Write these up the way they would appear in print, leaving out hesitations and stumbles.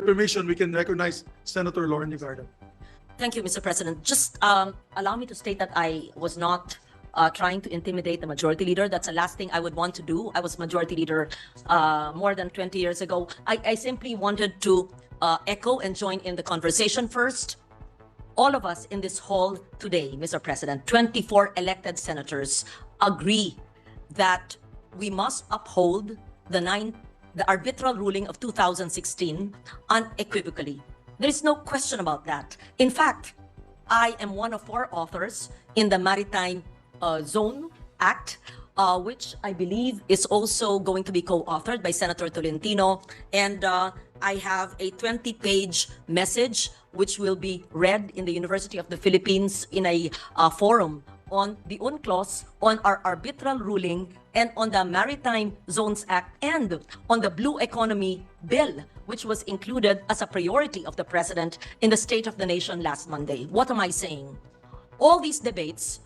permission, we can recognize Senator Lauren Ligarda. Thank you, Mr. President. Just allow me to state that I was not trying to intimidate the majority leader. That's the last thing I would want to do. I was majority leader more than 20 years ago. I simply wanted to echo and join in the conversation first. All of us in this hall today, Mr. President, 24 elected senators agree that we must uphold the arbitral ruling of 2016 unequivocally. There is no question about that. In fact, I am one of 4 authors in the Maritime Zone Act, which I believe is also going to be co-authored by Senator Tolentino. And I have a 20-page message which will be read in the University of the Philippines in a forum on the UNCLOS, on our arbitral ruling, and on the Maritime Zones Act, and on the Blue Economy Bill, which was included as a priority of the President in the State of the Nation last Monday. What am I saying? All these debates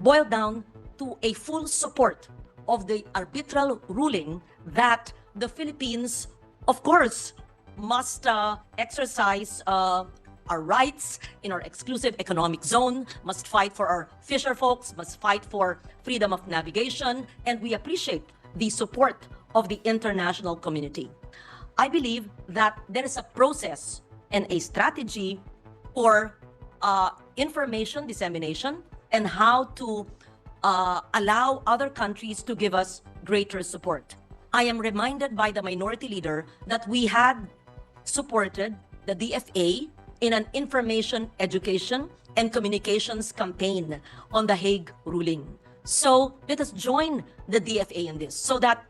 boil down to a full support of the arbitral ruling that the Philippines, of course, must exercise our rights in our exclusive economic zone, must fight for our fisher folks, must fight for freedom of navigation, and we appreciate the support of the international community. I believe that there is a process and a strategy for information dissemination and how to allow other countries to give us greater support. I am reminded by the minority leader that we had supported the DFA in an information, education, and communications campaign on the Hague ruling. So let us join the DFA in this so that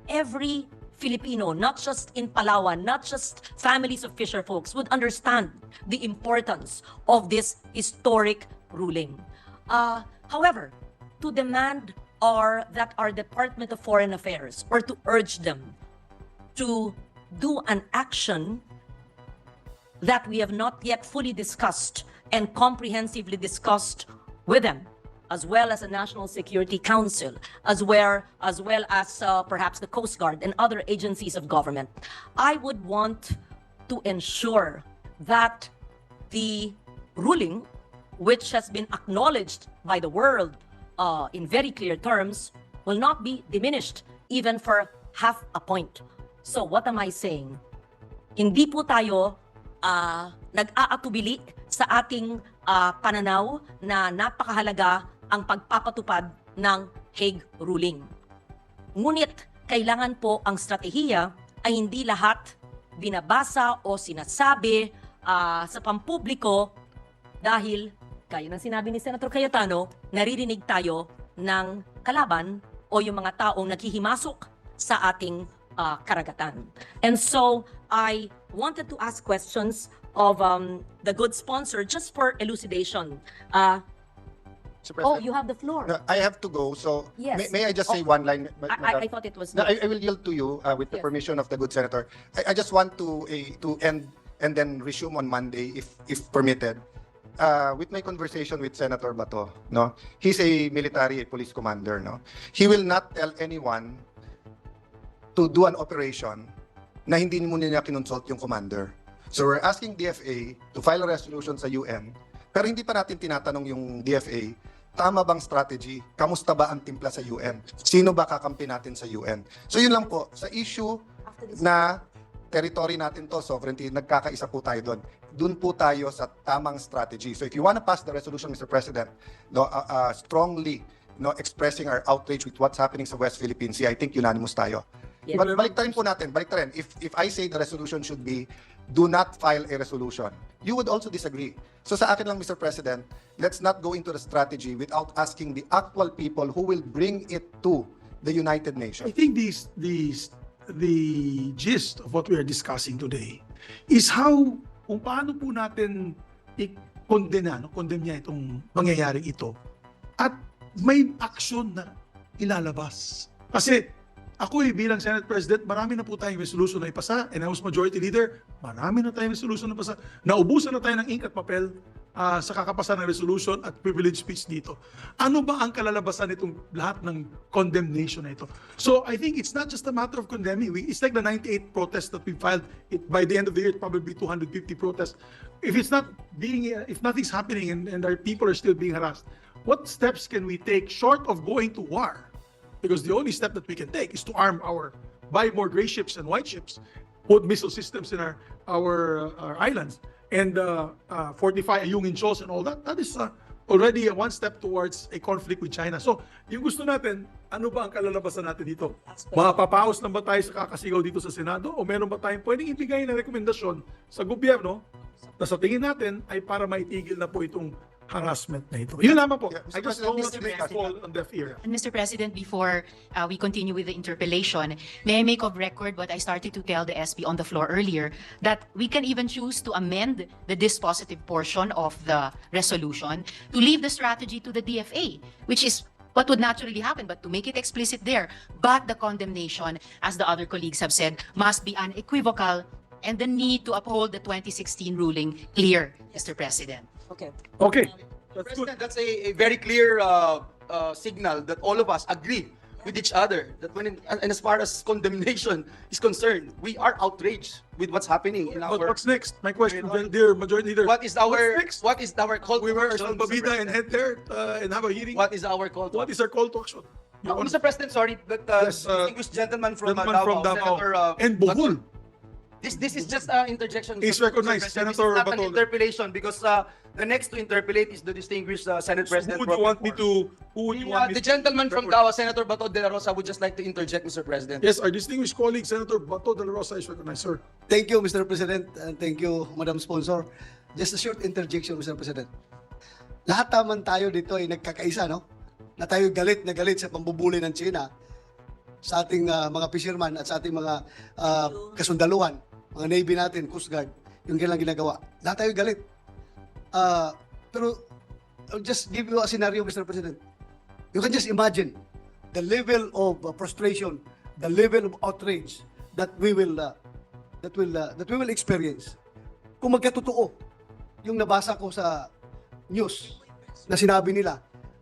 every Filipino, not just in Palawan, not just families of fisher folks, would understand the importance of this historic ruling. However, to demand that our Department of Foreign Affairs, or to urge them to do an action that we have not yet fully discussed and comprehensively discussed with them, as well as the National Security Council, as well as perhaps the Coast Guard and other agencies of government. I would want to ensure that the ruling, which has been acknowledged by the world in very clear terms, will not be diminished even for half a point. So what am I saying? Hindi po tayo nag-aatubili sa ating pananaw na napakahalaga ang pagpapatupad ng Hague ruling. Ngunit kailangan po ang stratehiya ay hindi lahat binabasa o sinasabi sa pampubliko dahil, gaya ng sinabi ni Senator Cayetano, naririnig tayo ng kalaban o yung mga taong naghihimasok sa ating karagatan. And so I wanted to ask questions of the good sponsor just for elucidation. Oh, you have the floor. No, I have to go, so Yes. may I just say one line? I thought it was No, yours. I will yield to you with the Yes. permission of the good senator. I just want to end and then resume on Monday if permitted. With my conversation with Senator Bato, no, he's a military police commander, no. He will not tell anyone to do an operation na hindi muna niya kinonsult yung commander. So we're asking DFA to file a resolution sa UN, pero hindi pa natin tinatanong yung DFA, tama bang strategy? Kamusta ba ang timpla sa UN? Sino ba kakampi natin sa UN? So yun lang po, sa issue na territory natin to, sovereignty, nagkakaisa po tayo doon. Doon po tayo sa tamang strategy. So if you want to pass the resolution, Mr. President, no, strongly expressing our outrage with what's happening sa West Philippine Sea, I think unanimous tayo. Yes. Baliktarin po natin, baliktarin. If I say the resolution should be, do not file a resolution, you would also disagree. So sa akin lang, Mr. President, let's not go into the strategy without asking the actual people who will bring it to the United I Nations. think the gist of what we are discussing today is kung paano po natin condemn niya itong mangyayaring ito at may action na ilalabas. Kasi ako bilang Senate President, marami na po tayong resolution na ipasa, and I was Majority Leader, marami na tayong resolution na ipasa. Naubusan na tayo ng ink at papel sa kakapasan ng resolution at privilege speech dito. Ano ba ang kalalabasan nitong lahat ng condemnation na ito? So I think it's not just a matter of condemning. It's like the 98 protests that we filed. By the end of the year, it probably be 250 protests. If nothing's happening and our people are still being harassed, what steps can we take short of going to war? Because the only step that we can take is to buy more gray ships and white ships, put missile systems in our islands, and fortify Ayungin Shoals and all that. That is already one step towards a conflict with China. So, yung gusto natin, ano ba ang kalalabasan natin dito? Mapapaos lang ba tayo sa kakasigaw dito sa Senado? O meron ba tayong pwedeng ibigay na rekomendasyon sa gobyerno na sa tingin natin ay para maitigil na po itong harassment na ito? Yun lamang po. Yeah, I just don't want to Mr. make a President. fall on deaf ear. And Mr. President, before we continue with the interpellation, may I make of record what I started to tell the SB on the floor earlier, that we can even choose to amend the dispositive portion of the resolution to leave the strategy to the DFA, which is what would naturally happen, but to make it explicit there. But the condemnation, as the other colleagues have said, must be unequivocal, and the need to uphold the 2016 ruling clear, Mr. President. Okay. Okay. That's good. President, that's a very clear signal that all of us agree with each other that and as far as condemnation is concerned, we are outraged with what's happening in But our. what's next? My question, dear Majority Leader. What is What's next? our call We to were action, San Mr. Babida and President? head there and have a hearing. What is our call to What is our call to action? You want- Mr. President, sorry, that Yes, distinguished gentleman from Gentleman from Davao Senator, and Bohol. This is just an interjection. He's Mr. recognized, President. Senator This is not Bato. an interpellation because the next to interpellate is the distinguished Senate So President. who would you want me to? Who would you want me The to? gentleman from Davao, Senator Bato de la Rosa, would just like to interject, Mr. President. Yes, our distinguished colleague, Senator Bato de la Rosa is recognized, sir. Thank you, Mr. President, and thank you, Madam Sponsor. Just a short interjection, Mr. President. Lahat naman tayo dito ay nagkakaisa, no? Na tayo galit na galit sa pambubuli ng China sa ating mga fisherman at sa ating mga kasundaluhan, mga Navy natin, Coast Guard, yung kailang ginagawa. Lahat tayo galit. Pero I'll just give you a scenario, Mr. President. You can just imagine the level of frustration, the level of outrage that we will experience. Kung magkatotoo yung nabasa ko sa news na sinabi nila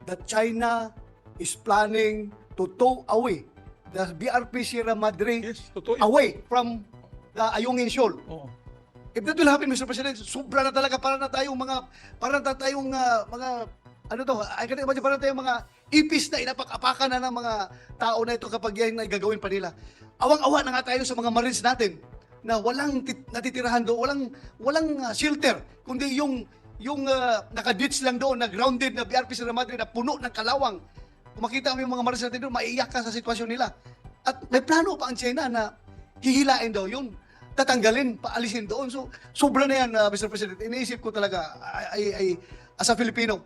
that China is planning to tow away the BRP Sierra Madre Yes, totoo. yun. away from the Ayungin Shoal. Oo. If that will happen, Mr. President, sobra na talaga para na tayong mga ano to, I can imagine para tayong mga ipis na inapak-apakan na ng mga tao na ito kapag yan ay gagawin pa nila. Awang-awa na nga tayo sa mga Marines natin na walang natitirahan doon, walang shelter, kundi yung nakaditch lang doon, na grounded na BRP Sierra Madre na puno ng kalawang. Kung makita mo yung mga Marines natin doon, maiiyak ka sa sitwasyon nila. At may plano pa ang China na hihilain daw yun, tatanggalin, paalisin doon. So, sobra na yan, Mr. President. Iniisip ko talaga, as a Filipino,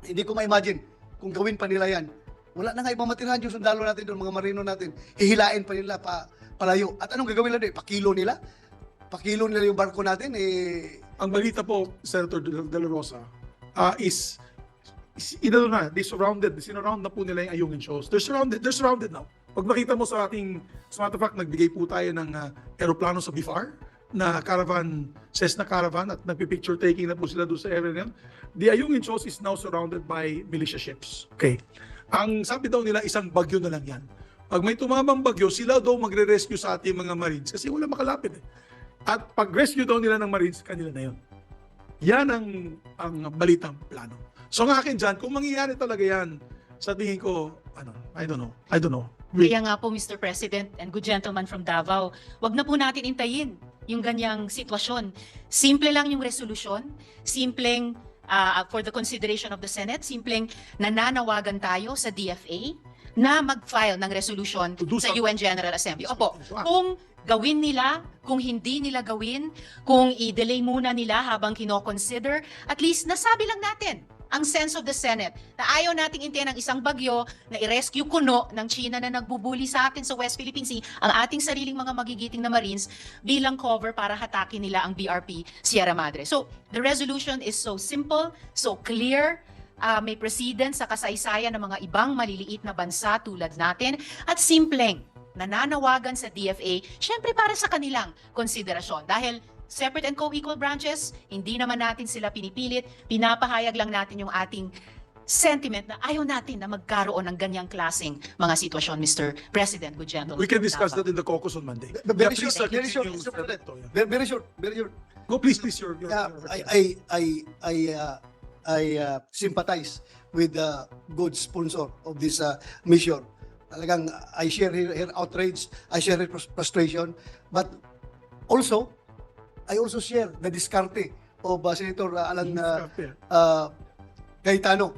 hindi ko ma-imagine kung gawin pa nila yan. Wala na nga ibang matirahan yung sundalo natin doon, mga marino natin. Hihilain pa nila palayo. At anong gagawin nila doon? Pakilo nila? Pakilo nila yung barko natin? Ang balita po, Senator de la Rosa, is sinurround na po nila yung Ayungin Shoals. They're surrounded now. Pag nakita mo sa matter of fact, nagbigay po tayo ng aeroplano sa BIFAR na caravan, Cessna caravan, at nagpipicture taking na po sila doon sa area na yun. The Ayungin Shoals is now surrounded by militia ships. Okay. Ang sabi daw nila, isang bagyo na lang yan. Pag may tumamang bagyo, sila daw magre-rescue sa ating mga Marines kasi wala makalapit eh. At pag-rescue daw nila ng Marines, kanila na yun. Yan ang balitang plano. So ang akin dyan, kung mangyayari talaga yan, sa tingin ko, I don't know. Kaya nga po, Mr. President and good gentleman from Davao, wag na po natin intayin yung ganyang sitwasyon. Simple lang yung resolution, simpleng for the consideration of the Senate, simpleng nananawagan tayo sa DFA na mag-file ng resolution To do sa something. UN General Assembly. Opo, Wow. kung gawin nila, kung hindi nila gawin, kung i-delay muna nila habang kino-consider, at least nasabi lang natin ang sense of the Senate na ayaw nating intayin ang isang bagyo na i-rescue kuno ng China na nagbubuli sa atin sa West Philippine Sea ang ating sariling mga magigiting na Marines bilang cover para hatakin nila ang BRP Sierra Madre. So, the resolution is so simple, so clear, may precedent sa kasaysayan ng mga ibang maliliit na bansa tulad natin at simpleng nananawagan sa DFA, syempre para sa kanilang konsiderasyon. Dahil separate and co-equal branches, hindi naman natin sila pinipilit, pinapahayag lang natin yung ating sentiment na ayaw natin na magkaroon ng ganyang klaseng mga sitwasyon, Mr. President, with gentlemen. We can discuss that in the caucus on Monday. Very Yeah, short, please, very short, continue, Mr. President. Sen. Bato, yeah. Very short, very short. Go, please, your Yeah, I sympathize with the good sponsor of this mission. Talagang I share her outrage, I share her frustration, but also I also share the diskarte of Senator Alan Cayetano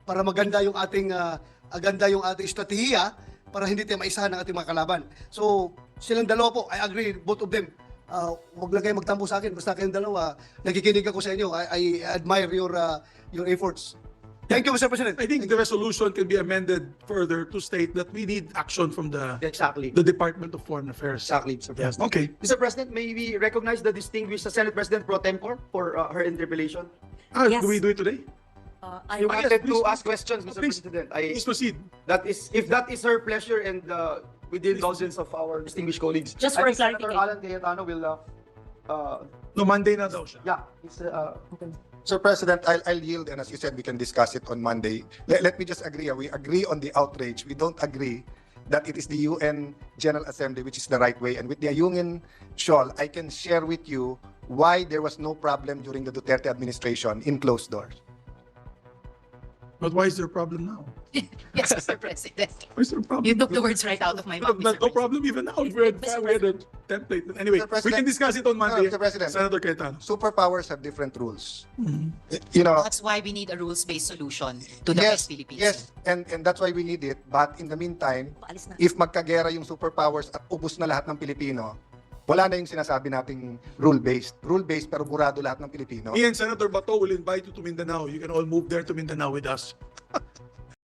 para maganda yung ating estratehiya para hindi tayo maisahan ng ating mga kalaban. So silang dalawa po, I agree, both of them. Huwag lang kayo magtampo sa akin, basta kayong dalawa, nakikinig ako sa inyo. I admire your efforts. Thank you, Mr. President. I think the resolution can be amended further to state that we need action from Exactly. the Department of Foreign Affairs. Exactly, Mr. Yes. President. Okay. Mr. President, may we recognize the distinguished Senate President pro tempore for her interpellation? Yes. Do we do it today? I I wanted please, to ask questions, Mr. please. President. Please proceed. If that is her pleasure and with the indulgence of our distinguished colleagues. Just for I think Senator clarification. Alan Cayetano will, No, Monday na daw siya. yeah, it's, Sir President, I'll yield, and as you said, we can discuss it on Monday. Let me just agree. We agree on the outrage. We don't agree that it is the UN General Assembly which is the right way. And with the Ayungin Shoal, I can share with you why there was no problem during the Duterte administration in closed doors. But why is there a problem now? Yes, Mr. President. Why is there a problem? You took the words right out of my mouth, No, Mr. no President. problem even now. We had a template. Anyway, Mr. we President. can discuss it on Monday. Mr. President. Senator Cayetano. Superpowers have different rules. You know, That's why we need a rules-based solution to the West Philippines. yes, and that's why we need it. But in the meantime, Paalis na. if magkagera yung superpowers at ubos na lahat ng Pilipino, wala na yung sinasabi nating rule-based. Rule-based pero burado lahat ng Pilipino. Me and Senator Bato will invite you to Mindanao. You can all move there to Mindanao with us.